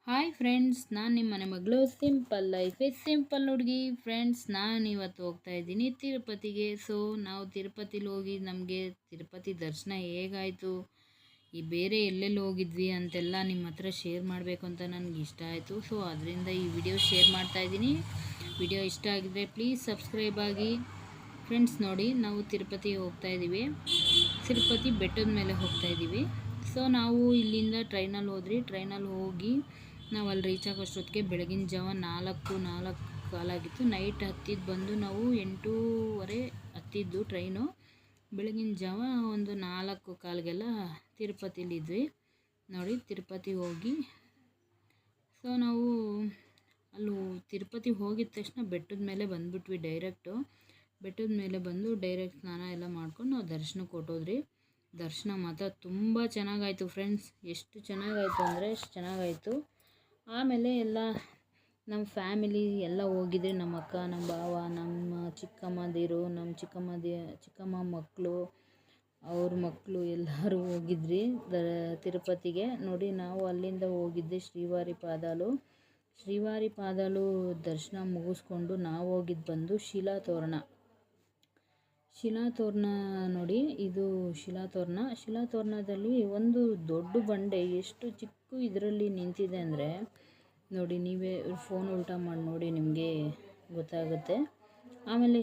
Hi friends, ನಾನು ನಿಮ್ಮ ಮನೆ ಮಗಳು. ಸಿಂಪಲ್ ಲೈಫ್ ಇಸ್ ಸಿಂಪಲ್ ಹುಡುಗಿ. ಫ್ರೆಂಡ್ಸ್, ನಾನು ಇವತ್ತು ಹೋಗ್ತಾ ಇದ್ದೀನಿ ತಿರುಪತಿಗೆ. ಸೊ ನಾವು ತಿರುಪತಿಲಿ ಹೋಗಿ ನಮಗೆ ತಿರುಪತಿ ದರ್ಶನ ಹೇಗಾಯಿತು, ಈ ಬೇರೆ ಎಲ್ಲೆಲ್ಲಿ ಹೋಗಿದ್ವಿ ಅಂತೆಲ್ಲ ನಿಮ್ಮ ಹತ್ರ ಶೇರ್ ಮಾಡಬೇಕು ಅಂತ ನನಗೆ ಇಷ್ಟ ಆಯಿತು. ಸೊ ಅದರಿಂದ ಈ ವಿಡಿಯೋ ಶೇರ್ ಮಾಡ್ತಾಯಿದ್ದೀನಿ. ವಿಡಿಯೋ ಇಷ್ಟ ಆಗಿದ್ರೆ ಪ್ಲೀಸ್ ಸಬ್ಸ್ಕ್ರೈಬ್ ಆಗಿ. ಫ್ರೆಂಡ್ಸ್ ನೋಡಿ, ನಾವು ತಿರುಪತಿಗೆ ಹೋಗ್ತಾಯಿದ್ದೀವಿ. ತಿರುಪತಿ ಬೆಟ್ಟದ ಮೇಲೆ ಹೋಗ್ತಾಯಿದ್ದೀವಿ. ಸೊ ನಾವು ಇಲ್ಲಿಂದ ಟ್ರೈನಲ್ಲಿ ಹೋಗಿ ನಾವು ಅಲ್ಲಿ ರೀಚ್ ಆಗೋಷ್ಟೊತ್ತಿಗೆ ಬೆಳಗಿನ ಜಾವ 4 ಕಾಲಾಗಿತ್ತು. ನೈಟ್ ಹತ್ತಿದ್ದು ಬಂದು ನಾವು 8:30 ಹತ್ತಿದ್ದು ಟ್ರೈನು. ಬೆಳಗಿನ ಜಾವ ಒಂದು 4 ಕಾಲಿಗೆಲ್ಲ ತಿರುಪತಿಲಿದ್ವಿ. ನೋಡಿ, ತಿರುಪತಿ ಹೋಗಿ ಸೊ ನಾವು ಅಲ್ಲಿ ತಿರುಪತಿ ಹೋಗಿದ ತಕ್ಷಣ ಬೆಟ್ಟದ ಮೇಲೆ ಬಂದುಬಿಟ್ವಿ. ಬೆಟ್ಟದ ಮೇಲೆ ಬಂದು ಡೈರೆಕ್ಟ್ ಸ್ನಾನ ಎಲ್ಲ ಮಾಡ್ಕೊಂಡು ನಾವು ದರ್ಶನಕ್ಕೆ ಹೊರಟೋದ್ರಿ. ದರ್ಶನ ಮಾತ್ರ ತುಂಬ ಚೆನ್ನಾಗಾಯಿತು ಫ್ರೆಂಡ್ಸ್. ಎಷ್ಟು ಚೆನ್ನಾಗಾಯಿತು ಅಂದರೆ ಅಷ್ಟು ಚೆನ್ನಾಗಾಯಿತು. ಆಮೇಲೆ ಎಲ್ಲ ನಮ್ಮ ಫ್ಯಾಮಿಲಿ ಎಲ್ಲ ಹೋಗಿದ್ರಿ. ನಮ್ಮ ಅಕ್ಕ, ನಮ್ಮ ಭಾವ, ನಮ್ಮ ಚಿಕ್ಕಮ್ಮಂದಿರು, ನಮ್ಮ ಚಿಕ್ಕಮ್ಮ ಮಕ್ಕಳು, ಅವ್ರ ಮಕ್ಕಳು ಎಲ್ಲರೂ ಹೋಗಿದ್ರಿ ತಿರುಪತಿಗೆ. ನೋಡಿ, ನಾವು ಅಲ್ಲಿಂದ ಹೋಗಿದ್ದೆ ಶ್ರೀವಾರಿ ಪಾದಾಲು ದರ್ಶನ ಮುಗಿಸ್ಕೊಂಡು ನಾವು ಹೋಗಿದ್ದು ಬಂದು ಶಿಲಾತೋರಣ. ನೋಡಿ, ಇದು ಶಿಲಾತೋರಣದಲ್ಲಿ ಒಂದು ದೊಡ್ಡ ಬಂಡೆ ಎಷ್ಟು ಚಿಕ್ಕ ಇದರಲ್ಲಿ ನಿಂತಿದೆ ಅಂದರೆ ನೋಡಿ, ನೀವೇ ಫೋನ್ ಉಲ್ಟಾ ಮಾಡಿ ನೋಡಿ, ನಿಮಗೆ ಗೊತ್ತಾಗುತ್ತೆ. ಆಮೇಲೆ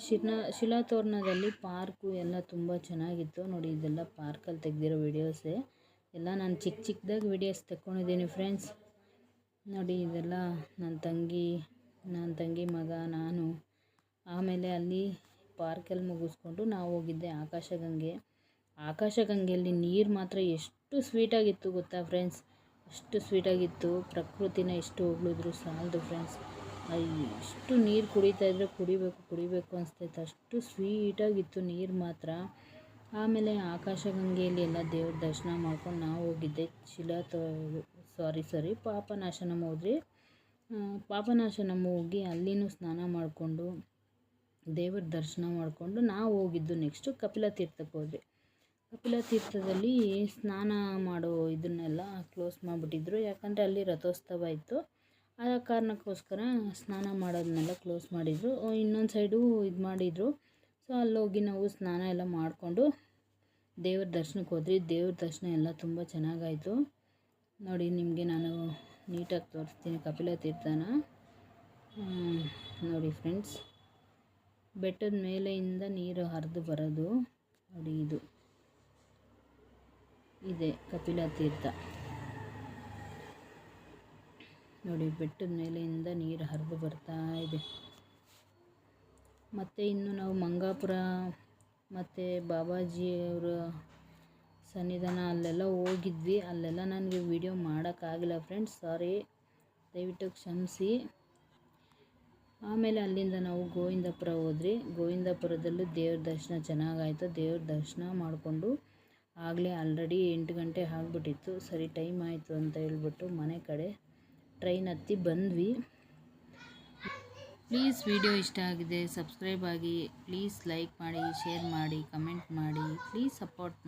ಶಿಲಾತೋರಣದಲ್ಲಿ ಪಾರ್ಕು ಎಲ್ಲ ತುಂಬ ಚೆನ್ನಾಗಿತ್ತು. ನೋಡಿ, ಇದೆಲ್ಲ ಪಾರ್ಕಲ್ಲಿ ತೆಗೆದಿರೋ ವೀಡಿಯೋಸೇ ಎಲ್ಲ. ನಾನು ಚಿಕ್ಕದಾಗಿ ವೀಡಿಯೋಸ್ ತೆಕ್ಕೊಂಡಿದ್ದೀನಿ ಫ್ರೆಂಡ್ಸ್. ನೋಡಿ, ಇದೆಲ್ಲ ನನ್ನ ತಂಗಿ ಮಗ, ನಾನು. ಆಮೇಲೆ ಅಲ್ಲಿ ಪಾರ್ಕಲ್ಲಿ ಮುಗಿಸ್ಕೊಂಡು ನಾವು ಹೋಗಿದ್ದೆ ಆಕಾಶಗಂಗೆಯಲ್ಲಿ ನೀರು ಮಾತ್ರ ಎಷ್ಟು ಸ್ವೀಟಾಗಿತ್ತು ಗೊತ್ತಾ ಫ್ರೆಂಡ್ಸ್. ಎಷ್ಟು ಸ್ವೀಟಾಗಿತ್ತು. ಪ್ರಕೃತಿನ ಎಷ್ಟು ಹೊಗಳಿದ್ರು ಸಾಲದು ಫ್ರೆಂಡ್ಸ್. ಎಷ್ಟು ನೀರು ಕುಡಿತಾಯಿದ್ರೆ ಕುಡಿಬೇಕು ಅನಿಸ್ತೈತೆ, ಅಷ್ಟು ಸ್ವೀಟಾಗಿತ್ತು ನೀರು ಮಾತ್ರ. ಆಮೇಲೆ ಆಕಾಶಗಂಗೆಯಲ್ಲಿ ಎಲ್ಲ ದೇವ್ರ ದರ್ಶನ ಮಾಡ್ಕೊಂಡು ನಾವು ಹೋಗಿದ್ದೆ ಪಾಪನಾಶನಂ ಹೋದ್ರಿ. ಪಾಪನಾಶನಂ ಹೋಗಿ ಅಲ್ಲಿನೂ ಸ್ನಾನ ಮಾಡಿಕೊಂಡು ದೇವ್ರ ದರ್ಶನ ಮಾಡಿಕೊಂಡು ನಾವು ಹೋಗಿದ್ದು ನೆಕ್ಸ್ಟು ಕಪಿಲ ತೀರ್ಥಕ್ಕೆ ಹೋದ್ವಿ. ಕಪಿಲ ತೀರ್ಥದಲ್ಲಿ ಸ್ನಾನ ಮಾಡೋ ಇದನ್ನೆಲ್ಲ ಕ್ಲೋಸ್ ಮಾಡಿಬಿಟ್ಟಿದ್ರು. ಯಾಕಂದರೆ ಅಲ್ಲಿ ರಥೋತ್ಸವ ಇತ್ತು. ಆ ಕಾರಣಕ್ಕೋಸ್ಕರ ಸ್ನಾನ ಮಾಡೋದನ್ನೆಲ್ಲ ಕ್ಲೋಸ್ ಮಾಡಿದರು. ಇನ್ನೊಂದು ಸೈಡು ಇದು ಮಾಡಿದರು. ಸೊ ಅಲ್ಲೋಗಿ ನಾವು ಸ್ನಾನ ಎಲ್ಲ ಮಾಡಿಕೊಂಡು ದೇವ್ರ ದರ್ಶನಕ್ಕೆ ಹೋದ್ರಿ. ದೇವ್ರ ದರ್ಶನ ಎಲ್ಲ ತುಂಬ ಚೆನ್ನಾಗಾಯಿತು. ನೋಡಿ, ನಿಮಗೆ ನಾನು ನೀಟಾಗಿ ತೋರಿಸ್ತೀನಿ ಕಪಿಲ ತೀರ್ಥನ. ನೋಡಿ ಫ್ರೆಂಡ್ಸ್, ಬೆಟ್ಟದ ಮೇಲೆಯಿಂದ ನೀರು ಹರಿದು ಬರೋದು ನೋಡಿ. ಇದೆ ಕಪಿಲ ತೀರ್ಥ. ನೋಡಿ, ಬೆಟ್ಟದ ಮೇಲೆಯಿಂದ ನೀರು ಹರಿದು ಬರ್ತಾ ಇದೆ. ಮತ್ತು ಇನ್ನು ನಾವು ಮಂಗಾಪುರ ಮತ್ತು ಬಾಬಾಜಿಯವರ ಸನ್ನಿಧಾನ ಅಲ್ಲೆಲ್ಲ ಹೋಗಿದ್ವಿ. ಅಲ್ಲೆಲ್ಲ ನನಗೆ ವಿಡಿಯೋ ಮಾಡೋಕ್ಕಾಗಿಲ್ಲ ಫ್ರೆಂಡ್ಸ್, ಸಾರಿ, ದಯವಿಟ್ಟು ಕ್ಷಮಿಸಿ. ಆಮೇಲೆ ಅಲ್ಲಿಂದ ನಾವು ಗೋವಿಂದಪುರ ಹೋದ್ರಿ. ಗೋವಿಂದಪುರದಲ್ಲೂ ದೇವ್ರ ದರ್ಶನ ಚೆನ್ನಾಗಾಯಿತು. ದೇವ್ರ ದರ್ಶನ ಮಾಡಿಕೊಂಡು ಆಗಲೇ ಆಲ್ರೆಡಿ 8 ಗಂಟೆ ಆಗಿಬಿಟ್ಟಿತ್ತು. ಸರಿ, ಟೈಮ್ ಆಯಿತು ಅಂತ ಹೇಳ್ಬಿಟ್ಟು ಮನೆ ಕಡೆ ಟ್ರೈನ್ ಹತ್ತಿ ಬಂದ್ವಿ. ಪ್ಲೀಸ್ ವಿಡಿಯೋ ಇಷ್ಟ ಆಗಿದೆ ಸಬ್ಸ್ಕ್ರೈಬ್ ಆಗಿ, ಪ್ಲೀಸ್ ಲೈಕ್ ಮಾಡಿ, ಶೇರ್ ಮಾಡಿ, ಕಮೆಂಟ್ ಮಾಡಿ, ಪ್ಲೀಸ್ ಸಪೋರ್ಟ್ ಮಾಡಿ.